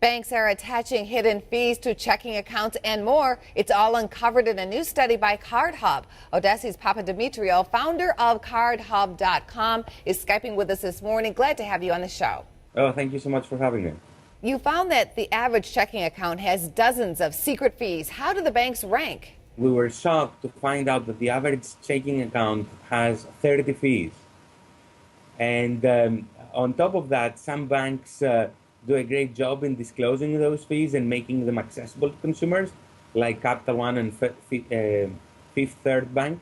Banks are attaching hidden fees to checking accounts and more. It's all uncovered in a new study by CardHub. Odysseas Papadimitrou, founder of CardHub.com, is Skyping with us this morning. Glad to have you on the show. Oh, thank you so much for having me. You found that the average checking account has dozens of secret fees. How do the banks rank? We were shocked to find out that the average checking account has 30 fees. And on top of that, some banks do a great job in disclosing those fees and making them accessible to consumers, like Capital One and Fifth Third Bank.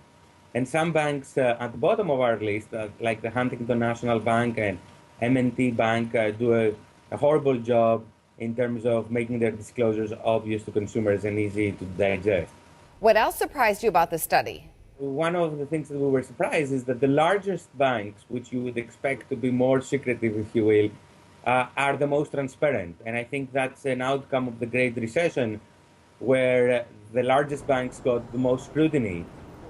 And some banks at the bottom of our list, like the Huntington National Bank and M&T Bank, do a horrible job in terms of making their disclosures obvious to consumers and easy to digest. What else surprised you about the study? One of the things that we were surprised is that the largest banks, which you would expect to be more secretive, if you will, are the most transparent. And I think that's an outcome of the Great Recession, where the largest banks got the most scrutiny.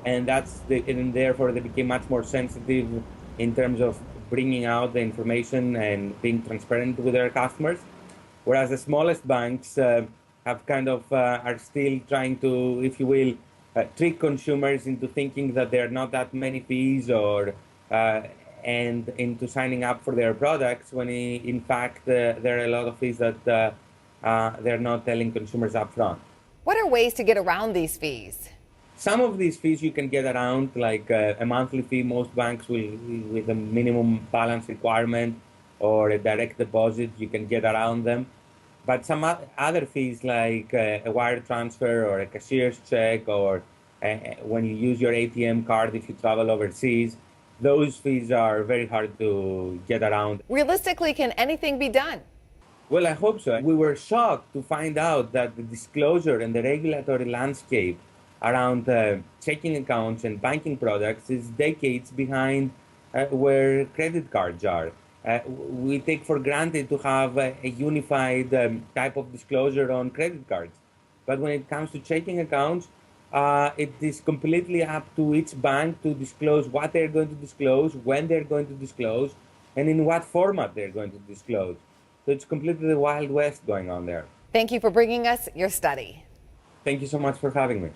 And therefore they became much more sensitive in terms of bringing out the information and being transparent with their customers. Whereas the smallest banks have are still trying to, if you will, trick consumers into thinking that there are not that many fees and into signing up for their products, when in fact there are a lot of fees that they're not telling consumers up front. What are ways to get around these fees? Some of these fees you can get around, like a monthly fee. Most banks will, with a minimum balance requirement or a direct deposit, you can get around them. But some other fees, like a wire transfer or a cashier's check, or when you use your ATM card if you travel overseas, those fees are very hard to get around. Realistically, can anything be done? Well, I hope so. We were shocked to find out that the disclosure and the regulatory landscape around checking accounts and banking products is decades behind where credit cards are. We take for granted to have a unified type of disclosure on credit cards. But when it comes to checking accounts, it is completely up to each bank to disclose what they're going to disclose, when they're going to disclose, and in what format they're going to disclose. So it's completely the Wild West going on there. Thank you for bringing us your study. Thank you so much for having me.